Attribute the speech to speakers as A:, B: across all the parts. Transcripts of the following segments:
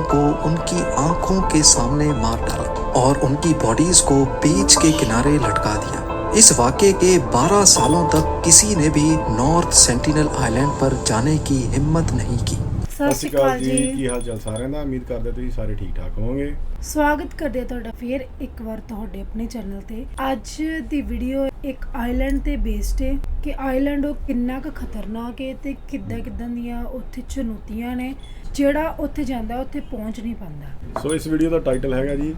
A: को उनकी आंखों के सामने मार डाला और उनकी बॉडीज को बीच के किनारे लटका दिया। इस वाक़ये के 12 सालों तक किसी ने भी नॉर्थ सेंटिनल आइलैंड पर जाने की हिम्मत नहीं की।
B: ਸਤਿ ਸ਼੍ਰੀ ਅਕਾਲ ਜੀ, ਕੀ ਹਾਲ ਚਾਲ ਸਾਰਿਆਂ ਦਾ। ਉਮੀਦ ਕਰਦੇ ਤੁਸੀਂ ਸਾਰੇ ਠੀਕ ਠਾਕ ਹੋਵੋਗੇ।
C: ਸਵਾਗਤ ਕਰਦੇ ਤੁਹਾਡਾ ਫੇਰ ਇੱਕ ਵਾਰ ਤੁਹਾਡੇ ਆਪਣੇ ਚੈਨਲ ਤੇ। ਅੱਜ ਦੀ ਵੀਡੀਓ ਇੱਕ ਆਈਲੈਂਡ ਤੇ ਬੇਸਡ ਹੈ ਕਿ ਆਈਲੈਂਡ ਉਹ ਕਿੰਨਾ ਕੁ ਖਤਰਨਾਕ ਹੈ ਤੇ ਕਿੱਦਾਂ ਦੀਆਂ ਉੱਥੇ ਚੁਣੌਤੀਆਂ ਨੇ, ਜਿਹੜਾ ਉੱਥੇ ਜਾਂਦਾ ਉੱਥੇ ਪਹੁੰਚ ਨਹੀਂ ਪਾਉਂਦਾ।
B: ਸੋ ਇਸ ਵੀਡੀਓ ਦਾ ਟਾਈਟਲ ਹੈਗਾ ਜੀ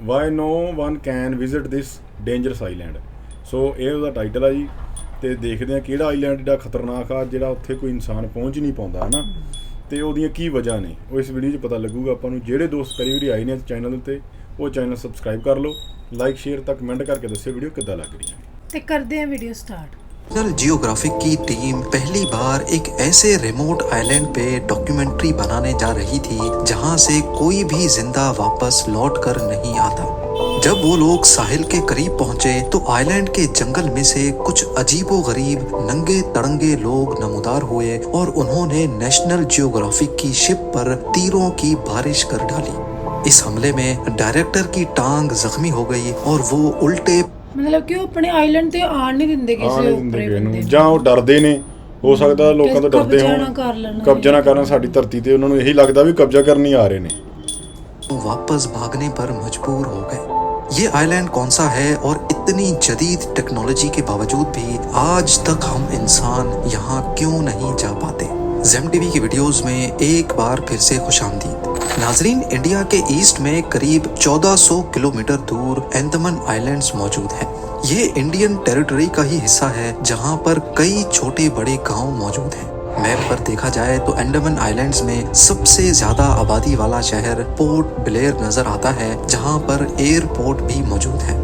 B: why no one can visit this dangerous island. So ਇਹ ਉਹਦਾ ਟਾਈਟਲ ਆ ਜੀ, ਤੇ ਦੇਖਦੇ ਹਾਂ ਕਿਹੜਾ ਆਈਲੈਂਡ ਜਿਹੜਾ ਖਤਰਨਾਕ ਆ, ਜਿਹੜਾ ਉੱਥੇ ਕੋਈ ਇਨਸਾਨ ਪਹੁੰਚ ਨਹੀਂ ਪਾਉਂਦਾ ਹੈ ਨਾ, ਤੇ ਉਹਦੀਆਂ ਕੀ ਵਜ੍ਹਾ ਨੇ ਉਹ ਇਸ ਵੀਡੀਓ 'ਚ ਪਤਾ ਲੱਗੂਗਾ ਆਪਾਂ ਨੂੰ। ਜਿਹੜੇ ਦੋਸਤ ਪਹਿਲੀ ਵਾਰੀ ਆਏ ਨੇ ਚੈਨਲ ਉੱਤੇ ਉਹ ਚੈਨਲ ਸਬਸਕ੍ਰਾइब ਕਰ ਲਓ, ਲਾइक शेयर तक कमेंट करके दस्यो वीडियो किद्दां लग रही है।
C: ते करते हैं वीडियो स्टार्ट।
A: नेशनल जियोग्राफिक की टीम पहली बार एक ऐसे रिमोट आइलैंड पे डॉक्यूमेंट्री बनाने जा रही थी जहां से कोई भी जिंदा वापस लौट कर नहीं आता। जब वो लोग साहिल के करीब पहुंचे तो आइलैंड के जंगल में से कुछ अजीबोगरीब नंगे तड़ंगे लोग नमूदार हुए और उन्होंने नेशनल जियोग्राफिक की शिप पर तीरों की बारिश कर डाली। इस हमले में डायरेक्टर की टांग जख्मी हो गई और वो उल्टे
C: मतलब कि वो अपने आइलैंड ਤੇ ਆਣ ਨਹੀਂ ਦਿੰਦੇ ਕਿਸੇ ਉੱਪਰੇ ਬੰਦੇ
B: ਜਾਂ ਉਹ ਡਰਦੇ ਨੇ, ਹੋ ਸਕਦਾ ਲੋਕਾਂ ਤੋਂ ਡਰਦੇ ਹੋਣ ਕਬਜ਼ਾ ਨਾ ਕਰਨ ਸਾਡੀ ਧਰਤੀ ਤੇ, ਉਹਨਾਂ ਨੂੰ ਇਹੀ ਲੱਗਦਾ ਵੀ ਕਬਜ਼ਾ ਕਰਨ ਹੀ ਆ ਰਹੇ ਨੇ।
A: वापस भागने पर मजबूर हो गए। ये आइलैंड कौन सा है और इतनी जदीद टेक्नोलॉजी के बावजूद भी आज तक हम इंसान यहाँ क्यों नहीं जा पाते। ज़ेम टीवी की वीडियोस में एक बार फिर से खुशामदीद। नाजरीन, इंडिया के ईस्ट में करीब 1400 किलोमीटर दूर अंडमान आइलैंड्स मौजूद हैं। ये इंडियन टेरिटरी का ही हिस्सा है जहाँ पर कई छोटे बड़े गांव मौजूद हैं। मैप पर देखा जाए तो अंडमान आइलैंड्स में सबसे ज्यादा आबादी वाला शहर पोर्ट ब्लेयर नजर आता है, जहाँ पर एयरपोर्ट भी मौजूद है।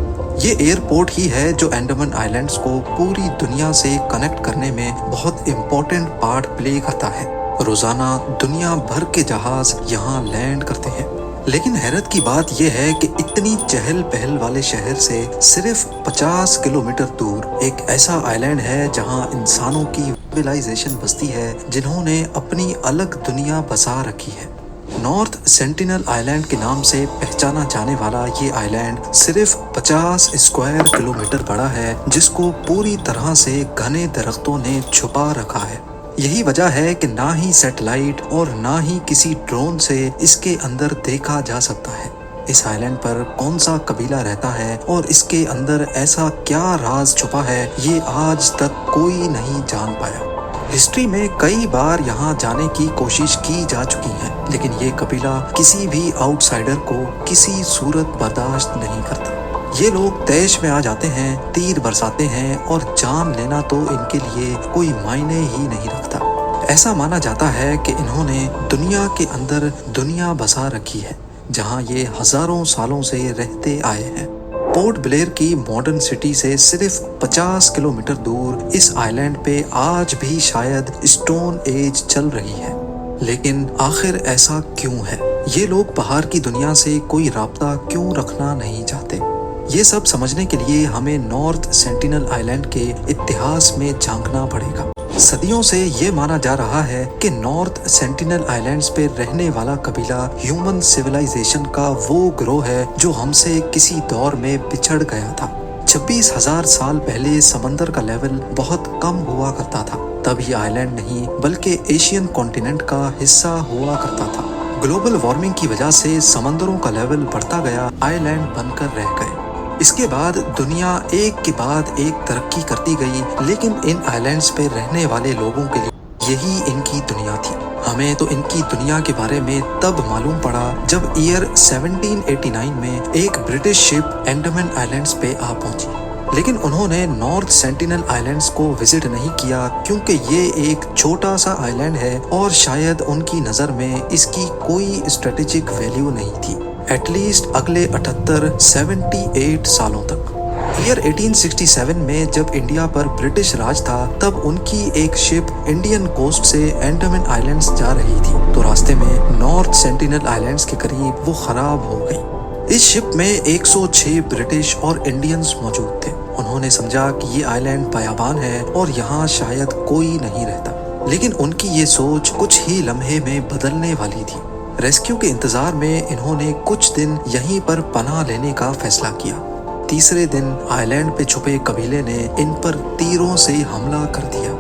A: ये एयरपोर्ट ही है जो अंडमान आइलैंड्स को पूरी दुनिया से कनेक्ट करने में बहुत इम्पोर्टेंट पार्ट प्ले करता है। रोजाना दुनिया भर के जहाज यहाँ लैंड करते हैं। लेकिन हैरत की बात यह है कि इतनी चहल पहल वाले शहर से सिर्फ 50 किलोमीटर दूर एक ऐसा आइलैंड है जहाँ इंसानों की सिविलाइजेशन बसती है, जिन्होंने अपनी अलग दुनिया बसा रखी है। नॉर्थ सेंटिनल आइलैंड के नाम से पहचाना जाने वाला ये आइलैंड सिर्फ 50 स्क्वायर किलोमीटर बड़ा है, जिसको पूरी तरह से घने दरख्तों ने छुपा रखा है। यही वजह है कि ना ही सैटेलाइट और ना ही किसी ड्रोन से इसके अंदर देखा जा सकता है। इस आइलैंड पर कौन सा कबीला रहता है और इसके अंदर ऐसा क्या राज छुपा है, ये आज तक कोई नहीं जान पाया। हिस्ट्री में कई बार यहाँ जाने की कोशिश की जा चुकी है, लेकिन ये कबीला किसी भी आउटसाइडर को किसी सूरत बर्दाश्त नहीं करता। ये लोग तैश में आ जाते हैं, तीर बरसाते हैं और जान लेना तो इनके लिए कोई मायने ही नहीं रखता। ऐसा माना जाता है कि इन्होंने दुनिया के अंदर दुनिया बसा रखी है, जहाँ ये हजारों सालों से रहते आए हैं। पोर्ट ब्लेयर की मॉडर्न सिटी से सिर्फ 50 किलोमीटर दूर इस आइलैंड पे आज भी शायद स्टोन एज चल रही है। लेकिन आखिर ऐसा क्यों है? ये लोग बाहर की दुनिया से कोई राब्ता क्यों रखना नहीं चाहते? ये सब समझने के लिए हमें नॉर्थ सेंटिनल आइलैंड के इतिहास में झांकना पड़ेगा। सदियों से ये माना जा रहा है कि नॉर्थ सेंटिनल आइलैंड्स पे रहने वाला कबीला ह्यूमन सिविलाइजेशन का वो ग्रोह है जो हमसे किसी दौर में बिछड़ गया था। 26,000 साल पहले समंदर का लेवल बहुत कम हुआ करता था। तब ये आइलैंड नहीं बल्कि एशियन कॉन्टिनेंट का हिस्सा हुआ करता था। ग्लोबल वार्मिंग की वजह से समंदरों का लेवल बढ़ता गया, आइलैंड बनकर रह गए। इसके बाद दुनिया एक के बाद एक तरक्की करती गई, लेकिन इन आइलैंड्स पे रहने वाले लोगों के लिए यही इनकी दुनिया थी। हमें तो इनकी दुनिया के बारे में तब मालूम पड़ा जब ईयर 1789 में एक ब्रिटिश शिप अंडमान आइलैंड्स पे आ पहुंची। लेकिन उन्होंने नॉर्थ सेंटिनल आइलैंड्स को विजिट नहीं किया, क्योंकि ये एक छोटा सा आइलैंड है और शायद उनकी नज़र में इसकी कोई स्ट्रेटेजिक वैल्यू नहीं थी, एटलीस्ट अगले 78 सालों तक। ईयर 1867 में जब इंडिया पर ब्रिटिश राज था, तब उनकी एक शिप इंडियन कोस्ट से अंडमान आइलैंड्स जा रही थी, तो रास्ते में नॉर्थ सेंटिनल आइलैंड्स के करीब वो खराब हो गई। इस शिप में 106 ब्रिटिश और इंडियंस मौजूद थे। उन्होंने समझा कि ये आइलैंड बयाबान है और यहाँ शायद कोई नहीं रहता, लेकिन उनकी ये सोच कुछ ही लम्हे में बदलने वाली थी। रेस्क्यू के इंतजार में इन्होंने कुछ दिन यहीं पर पनाह लेने का फैसला किया। तीसरे दिन आइलैंड पे छुपे कबीले ने इन पर तीरों से हमला कर दिया।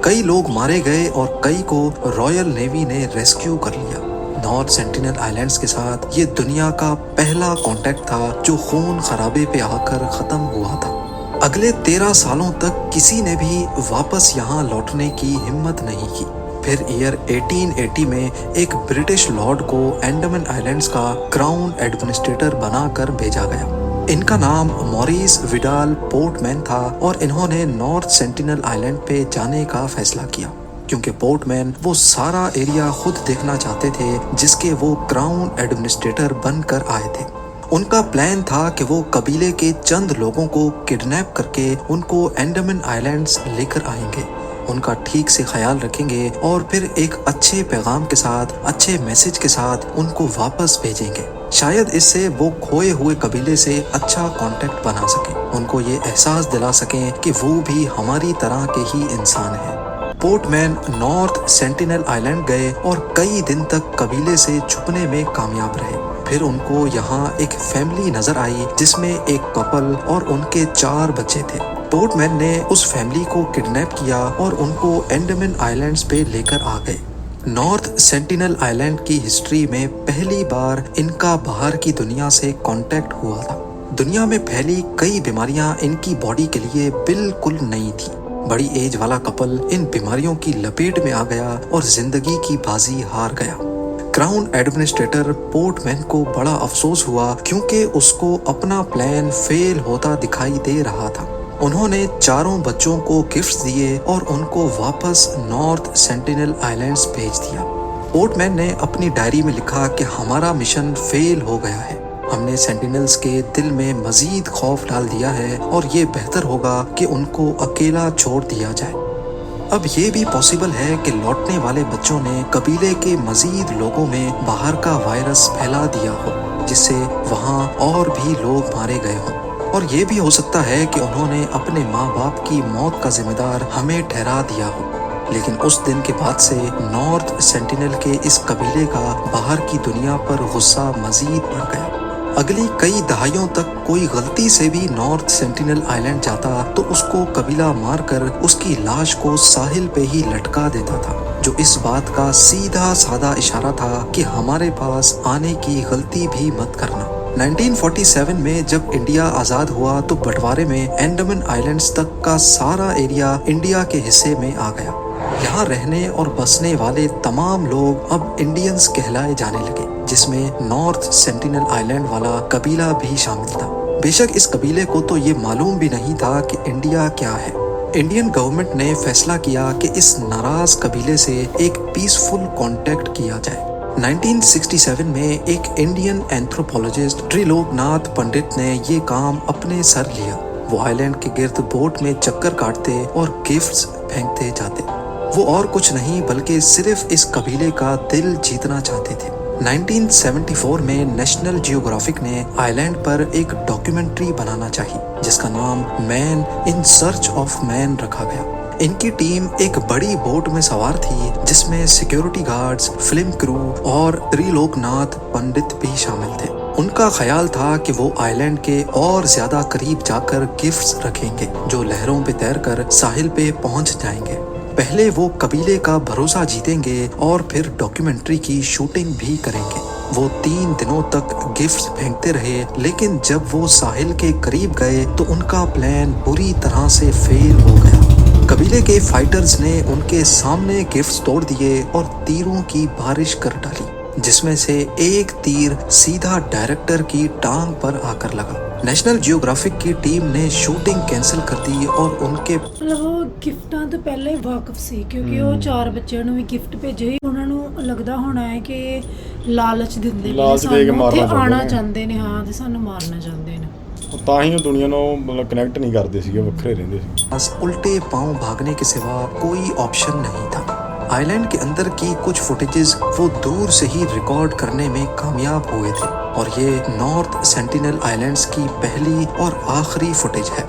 A: कई लोग मारे गए और कई को रॉयल नेवी ने रेस्क्यू कर लिया। नॉर्थ सेंटिनल आइलैंड्स के साथ ये दुनिया का पहला कांटेक्ट था जो खून खराबे पे आकर खत्म हुआ था। अगले 13 सालों तक किसी ने भी वापस यहाँ लौटने की हिम्मत नहीं की। फिर ईयर 1880 में एक ब्रिटिश लॉर्ड को अंडमान आइलैंड्स का क्राउन एडमिनिस्ट्रेटर बनाकर भेजा गया। इनका नाम मॉरिस विडाल पोर्टमैन था और इन्होंने नॉर्थ सेंटिनल आइलैंड पे जाने का फैसला किया क्योंकि पोर्टमैन वो सारा एरिया खुद देखना चाहते थे जिसके वो क्राउन एडमिनिस्ट्रेटर बनकर आए थे। उनका प्लान था कि वो कबीले के चंद लोगों को किडनैप करके उनको अंडमान आइलैंड्स लेकर आएंगे, उनका ठीक से ख्याल रखेंगे और फिर एक अच्छे पैगाम के साथ, अच्छे मैसेज के साथ उनको वापस भेजेंगे। शायद इससे वो खोए हुए कबीले से अच्छा कांटेक्ट बना सकें, उनको ये एहसास दिला सकें कि वो भी हमारी तरह के ही इंसान हैं। पोर्टमैन नॉर्थ सेंटिनल आइलैंड गए और कई दिन तक कबीले से छुपने में कामयाब रहे। फिर उनको यहाँ एक फैमिली नजर आई जिसमें एक कपल और उनके 4 बच्चे थे। पोर्टमैन ने उस फैमिली को किडनैप किया और उनको अंडमान आइलैंड्स पे लेकर आ गए। नॉर्थ सेंटिनल आइलैंड की हिस्ट्री में पहली बार इनका बाहर की दुनिया से कांटेक्ट हुआ था। दुनिया में फैली कई बीमारियां इनकी बॉडी के लिए बिल्कुल नई थी। बड़ी एज वाला कपल इन बीमारियों की लपेट में आ गया और जिंदगी की बाजी हार गया। क्राउन एडमिनिस्ट्रेटर पोर्टमैन को बड़ा अफसोस हुआ क्योंकि उसको अपना प्लान फेल होता दिखाई दे रहा था। उन्होंने 4 बच्चों को गिफ्ट्स दिए और उनको वापस नॉर्थ सेंटिनल आइलैंड्स भेज दिया। पोर्टमैन ने अपनी डायरी में लिखा कि हमारा मिशन फेल हो गया है, हमने सेंटिनल्स के दिल में मजीद खौफ डाल दिया है और ये बेहतर होगा कि उनको अकेला छोड़ दिया जाए। अब ये भी पॉसिबल है कि लौटने वाले बच्चों ने कबीले के मजीद लोगों में बाहर का वायरस फैला दिया हो जिससे वहाँ और भी लोग मारे गए हों, और ये भी हो सकता है कि उन्होंने अपने माँ बाप की मौत का जिम्मेदार हमें ठहरा दिया हो। लेकिन उस दिन के बाद से नॉर्थ सेंटिनल के इस कबीले का बाहर की दुनिया पर गुस्सा मजीद बढ़ गया। अगली कई दहाइयों तक कोई गलती से भी नॉर्थ सेंटिनल आइलैंड जाता तो उसको कबीला मारकर उसकी लाश को साहिल पे ही लटका देता था, जो इस बात का सीधा साधा इशारा था कि हमारे पास आने की गलती भी मत करना। 1947 में जब इंडिया आजाद हुआ तो बंटवारे में अंडमान आइलैंड्स तक का सारा एरिया इंडिया के हिस्से में आ गया। यहाँ रहने और बसने वाले तमाम लोग अब इंडियंस कहलाए जाने लगे, जिसमें नॉर्थ सेंटिनल आइलैंड वाला कबीला भी शामिल था। बेशक इस कबीले को तो ये मालूम भी नहीं था कि इंडिया क्या है। इंडियन गवर्नमेंट ने फैसला किया कि इस नाराज कबीले से एक पीसफुल कांटेक्ट किया जाए। 1967 में एक इंडियन एंथ्रोपोलॉजिस्ट त्रिलोकनाथ पंडित ने ये काम अपने सर लिया। वो आइलैंड के गिर्द बोट में चक्कर काटते और गिफ्ट्स फेंकते जाते। वो और कुछ नहीं बल्कि सिर्फ इस कबीले का दिल जीतना चाहते थे। 1974 में नेशनल जियोग्राफिक ने आइलैंड पर एक डॉक्यूमेंट्री बनाना चाहिए जिसका नाम man in search of man रखा गया। इनकी टीम एक बड़ी बोट में सवार थी जिसमें सिक्योरिटी गार्ड्स, फिल्म क्रू और त्रिलोकनाथ पंडित भी शामिल थे। उनका ख्याल था कि वो आइलैंड के और ज्यादा करीब जाकर गिफ्ट्स रखेंगे जो लहरों पे तैरकर साहिल पे पहुंच जाएंगे। पहले वो कबीले का भरोसा जीतेंगे और फिर डॉक्यूमेंट्री की शूटिंग भी करेंगे। वो 3 दिनों तक गिफ्ट्स फेंकते रहे, लेकिन जब वो साहिल के करीब गए तो उनका प्लान बुरी तरह से फेल हो गया। कबीले के फाइटर्स ने उनके सामने गिफ्ट्स तोड़ दिए और तीरों की बारिश कर डाली, जिसमें से एक तीर सीधा डायरेक्टर की टांग पर आकर लगा। नेशनल जियोग्राफिक की टीम ने शूटिंग कैंसिल कर दी और उनके
C: ਗਿਫਟਾਂ ਤੋਂ ਪਹਿਲਾਂ ਹੀ ਵਾਕਫ ਸੀ ਕਿਉਂਕਿ ਉਹ 4 ਬੱਚਿਆਂ ਨੂੰ ਵੀ ਗਿਫਟ ਭੇਜੇ। ਉਹਨਾਂ ਨੂੰ ਲੱਗਦਾ ਹੋਣਾ ਹੈ ਕਿ ਲਾਲਚ ਦਿੰਦੇ ਨੇ, ਸਾਨੂੰ ਉੱਥੇ ਆਉਣਾ ਚਾਹੁੰਦੇ ਨੇ, ਹਾਂ ਤੇ ਸਾਨੂੰ ਮਾਰਨਾ ਚਾਹੁੰਦੇ ਨੇ।
B: ਤਾਂ ਹੀ ਉਹ ਦੁਨੀਆ ਨੂੰ ਮਤਲਬ ਕਨੈਕਟ ਨਹੀਂ ਕਰਦੇ ਸੀਗੇ, ਵੱਖਰੇ ਰਹਿੰਦੇ ਸੀ।
A: बस उल्टे पांव भागने के सिवा कोई ऑप्शन नहीं था। आइलैंड के अंदर की कुछ फुटेजेस वो दूर से ही रिकॉर्ड करने में कामयाब हुए थे और ये नॉर्थ सेंटिनल आइलैंड्स की पहली और आखिरी फुटेज है।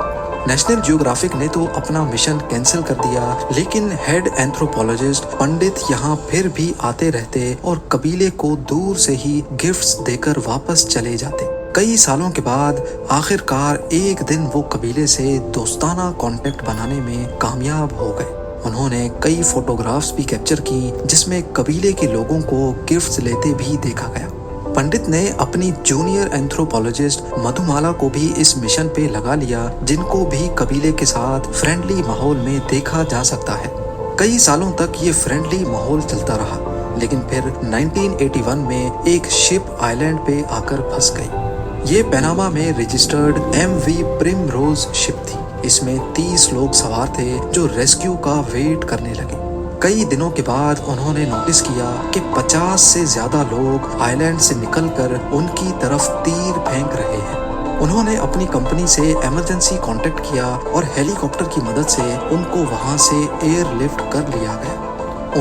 A: नेशनल जियोग्राफिक ने तो अपना मिशन कैंसिल कर दिया, लेकिन हेड एंथ्रोपोलॉजिस्ट पंडित यहाँ फिर भी आते रहते और कबीले को दूर से ही गिफ्ट्स देकर वापस चले जाते। कई सालों के बाद आखिरकार एक दिन वो कबीले से दोस्ताना कांटेक्ट बनाने में कामयाब हो गए। उन्होंने कई फोटोग्राफ्स भी कैप्चर की जिसमें कबीले के लोगों को गिफ्ट्स लेते भी देखा गया। पंडित ने अपनी जूनियर एंथ्रोपोलॉजिस्ट मधुमाला को भी इस मिशन पे लगा लिया, जिनको भी कबीले के साथ फ्रेंडली माहौल में देखा जा सकता है। कई सालों तक ये फ्रेंडली माहौल चलता रहा, लेकिन फिर 1981 में एक शिप आइलैंड पे आकर फंस गई। ये पनामा में रजिस्टर्ड MV प्रिमरोज शिप थी। इसमें 30 लोग सवार थे जो रेस्क्यू का वेट करने लगे। कई दिनों के बाद उन्होंने नोटिस किया कि 50 से ज्यादा लोग आइलैंड से निकलकर उनकी तरफ तीर फेंक रहे हैं। उन्होंने अपनी कंपनी से इमरजेंसी कांटेक्ट किया और हेलीकॉप्टर की मदद से उनको वहां से एयरलिफ्ट कर लिया गया।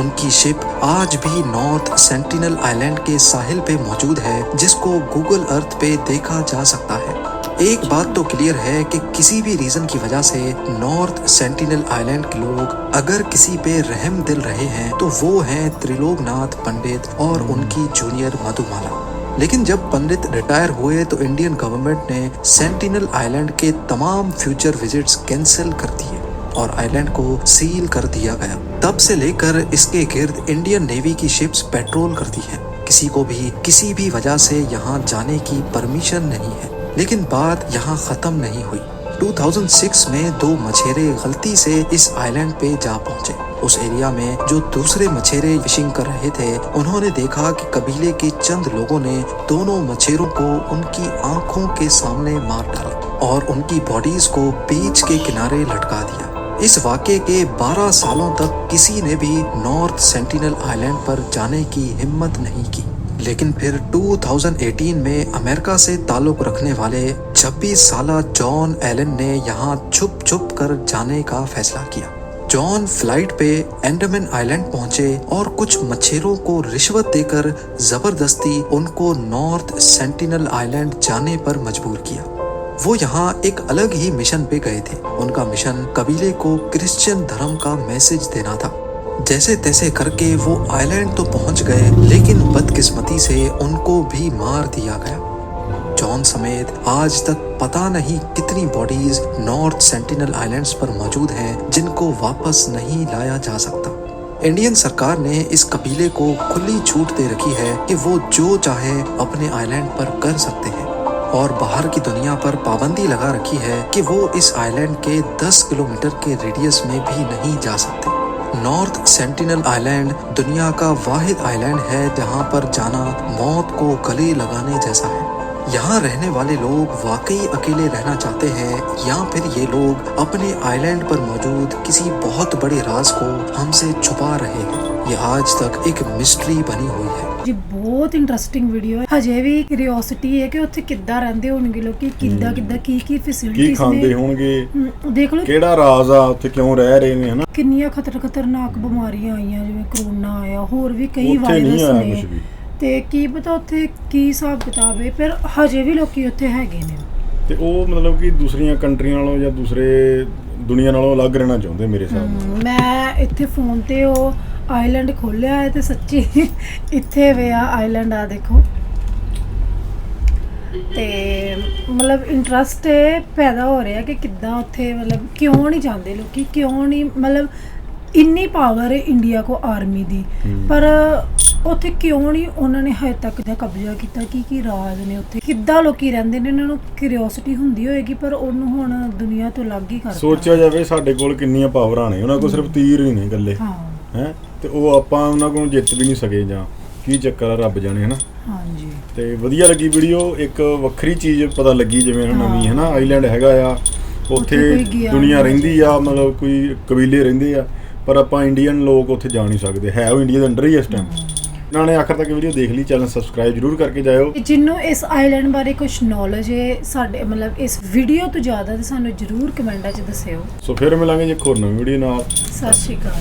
A: उनकी शिप आज भी नॉर्थ सेंटिनल आइलैंड के साहिल पे मौजूद है, जिसको गूगल अर्थ पे देखा जा सकता है। एक बात तो क्लियर है कि किसी भी रीजन की वजह से नॉर्थ सेंटिनल आइलैंड के लोग अगर किसी पे रहम दिल रहे हैं तो वो हैं त्रिलोकनाथ पंडित और उनकी जूनियर मधुमाला। लेकिन जब पंडित रिटायर हुए तो इंडियन गवर्नमेंट ने सेंटिनल आइलैंड के तमाम फ्यूचर विजिट्स कैंसिल कर दिए और आइलैंड को सील कर दिया गया। तब से लेकर इसके गिर्द इंडियन नेवी की शिप्स पेट्रोल करती हैं। किसी को भी किसी भी वजह से यहाँ जाने की परमिशन नहीं है। लेकिन बात यहाँ खत्म नहीं हुई। 2006 में 2 मछेरे गलती से इस आइलैंड पे जा पहुंचे। उस एरिया में जो दूसरे मछेरे फिशिंग कर रहे थे, उन्होंने देखा कि कबीले के चंद लोगों ने दोनों मछेरों को उनकी आंखों के सामने मार डाला और उनकी बॉडीज को बीच के किनारे लटका दिया। इस वाक़े के 12 सालों तक किसी ने भी नॉर्थ सेंटिनल आइलैंड पर जाने की हिम्मत नहीं की। लेकिन फिर 2018 में अमेरिका से ताल्लुक रखने वाले 26 साला जॉन एलन ने यहाँ छुप कर जाने का फैसला किया। जॉन फ्लाइट पे अंडमान आइलैंड पहुंचे और कुछ मछेरों को रिश्वत देकर जबरदस्ती उनको नॉर्थ सेंटिनल आइलैंड जाने पर मजबूर किया। वो यहाँ एक अलग ही मिशन पे गए थे। उनका मिशन कबीले को क्रिश्चियन धर्म का मैसेज देना था। जैसे तैसे करके वो आइलैंड तो पहुंच गए, लेकिन बदकिस्मती से उनको भी मार दिया गया। जॉन समेत आज तक पता नहीं कितनी बॉडीज नॉर्थ सेंटिनल आइलैंड्स पर मौजूद हैं जिनको वापस नहीं लाया जा सकता। इंडियन सरकार ने इस कबीले को खुली छूट दे रखी है कि वो जो चाहे अपने आइलैंड पर कर सकते हैं और बाहर की दुनिया पर पाबंदी लगा रखी है कि वो इस आइलैंड के 10 किलोमीटर के रेडियस में भी नहीं जा सकते। नॉर्थ सेंटिनल आइलैंड दुनिया का वाहिद आइलैंड है जहां पर जाना मौत को गले लगाने जैसा है। यहाँ रहने वाले लोग वाकई अकेले रहना चाहते हैं या फिर ये लोग अपने आइलैंड पर मौजूद किसी बहुत बड़े राज को हमसे छुपा रहे हैं। ये आज तक एक मिस्ट्री बनी हुई है।
C: जी बहुत ਇੰਟਰਸਟਿੰਗ ਵੀਡੀਓ ਹੈ। ਹਜੇ ਵੀ ਕਿਉਰਿਓਸਿਟੀ ਹੈ ਕਿ ਉੱਥੇ ਕਿੱਦਾਂ ਰਹਿੰਦੇ ਹੋਣਗੇ ਲੋਕੀ, ਕਿੱਦਾਂ ਕੀ ਫੈਸਿਲਿਟੀਜ਼
B: ਕੀ ਖਾਂਦੇ ਹੋਣਗੇ,
C: ਦੇਖ ਲਓ
B: ਕਿਹੜਾ ਰਾਜ ਆ ਉੱਥੇ, ਕਿਉਂ ਰਹਿ ਰਹੇ ਨੇ, ਹਨਾ।
C: ਕਿੰਨੀਆਂ ਖਤਰਨਾਕ ਬਿਮਾਰੀਆਂ ਆਈਆਂ, ਜਿਵੇਂ ਕਰੋਨਾ ਆਇਆ, ਹੋਰ ਵੀ ਕਈ
B: ਉੱਥੇ ਨਹੀਂ
C: ਵਾਇਰਸ
B: ਆਇਆ
C: ਨੇ,
B: ਕੁਛ ਵੀ।
C: ਤੇ ਕੀ ਪਤਾ ਉੱਥੇ ਕੀ ਹਿਸਾਬ ਕਿਤਾਬ ਹੈ, ਪਰ ਹਜੇ ਵੀ ਲੋਕੀ ਉੱਥੇ ਹੈਗੇ ਨੇ।
B: ਤੇ ਉਹ ਮਤਲਬ ਕਿ ਦੂਸਰੀਆਂ ਕੰਟਰੀਆਂ ਨਾਲੋਂ ਜਾਂ ਦੂਸਰੇ ਦੁਨੀਆ ਨਾਲੋਂ ਅਲੱਗ ਰਹਿਣਾ ਚਾਹੁੰਦੇ ਮੇਰੇ ਹਿਸਾਬ ਨਾਲ।
C: ਮੈਂ ਇੱਥੇ ਫੋਨ ਤੇ ਉਹ ਆਈਲੈਂਡ ਖੋਲਿਆ ਹੈ ਤੇ ਸੱਚੀ ਇੱਥੇ ਵੇ ਆ ਆਈਲੈਂਡ, ਆ ਦੇਖੋ। ਤੇ ਮਤਲਬ ਇੰਟਰਸਟ ਪੈਦਾ ਹੋ ਰਿਹਾ ਕਿ ਕਿੱਦਾਂ ਉੱਥੇ, ਮਤਲਬ ਕਿਉਂ ਨਹੀਂ ਜਾਂਦੇ ਲੋਕੀ, ਕਿਉਂ ਨਹੀਂ, ਮਤਲਬ ਇੰਨੀ ਪਾਵਰ ਹੈ ਇੰਡੀਆ ਕੋ ਆਰਮੀ ਦੀ, ਪਰ ਉੱਥੇ ਕਿਉਂ ਨਹੀਂ ਉਹਨਾਂ ਨੇ ਹਜੇ ਤੱਕ ਦਾ ਕਬਜ਼ਾ ਕੀਤਾ। ਕੀ ਰਾਜ ਨੇ ਉੱਥੇ, ਕਿੱਦਾਂ ਲੋਕੀ ਰਹਿੰਦੇ ਨੇ, ਇਹਨਾਂ ਨੂੰ ਕਿਉਰਿਓਸਿਟੀ ਹੁੰਦੀ ਹੋਏਗੀ, ਪਰ ਉਹਨੂੰ ਹੁਣ ਦੁਨੀਆ ਤੋਂ ਅਲੱਗ ਹੀ ਕਰਤਾ।
B: ਸੋਚਿਆ ਜਾਵੇ ਸਾਡੇ ਕੋਲ ਕਿੰਨੀਆਂ ਪਾਵਰਾਂ ਨੇ, ਉਹਨਾਂ ਕੋਲ ਸਿਰਫ ਤੀਰ ਹੀ ਨੇ ਇਕੱਲੇ, ਹੈ, ਤੇ ਉਹ ਆਪਾਂ ਉਹਨਾਂ ਕੋਲ ਜਿੱਤ ਵੀ ਨਹੀਂ ਸਕੇ, ਜਾਂ ਕੀ ਚੱਕਰ ਆ, ਰੱਬ ਜਾਣੇ, ਹਨਾ।
C: ਹਾਂਜੀ।
B: ਤੇ ਵਧੀਆ ਲੱਗੀ ਵੀਡੀਓ, ਇੱਕ ਵੱਖਰੀ ਚੀਜ਼ ਪਤਾ ਲੱਗੀ, ਜਿਵੇਂ ਨਵੀਂ, ਹਨਾ। ਆਈਲੈਂਡ ਹੈਗਾ ਆ, ਉੱਥੇ ਦੁਨੀਆ ਰਹਿੰਦੀ ਆ, ਮਤਲਬ ਕੋਈ ਕਬੀਲੇ ਰਹਿੰਦੇ ਆ, ਪਰ ਆਪਾਂ ਇੰਡੀਅਨ ਲੋਕ ਉੱਥੇ ਜਾ ਨਹੀਂ ਸਕਦੇ, ਹੈ ਉਹ ਇੰਡੀਆ ਦੇ ਅੰਡਰ ਹੀ ਇਸ ਟਾਈਮ। ਇਹਨਾਂ ਨੇ ਆਖਰ ਤੱਕ ਵੀਡੀਓ ਦੇਖ ਲਈ, ਚੈਨਲ ਸਬਸਕ੍ਰਾਈਬ ਜ਼ਰੂਰ ਕਰਕੇ ਜਾਇਓ।
C: ਜਿਹਨੂੰ ਇਸ ਆਈਲੈਂਡ ਬਾਰੇ ਕੁਝ ਨੌਲੇਜ ਹੈ ਸਾਡੇ, ਮਤਲਬ ਇਸ ਵੀਡੀਓ ਤੋਂ ਜ਼ਿਆਦਾ, ਤੇ ਸਾਨੂੰ ਜ਼ਰੂਰ ਕਮੈਂਟਾਂ 'ਚ ਦੱਸਿਓ।
B: ਸੋ ਫਿਰ ਮਿਲਾਂਗੇ ਜੀ ਇੱਕ ਹੋਰ ਨਵੀਂ ਵੀਡੀਓ ਨਾਲ।
C: ਸਤਿ ਸ਼੍ਰੀ ਅਕਾਲ।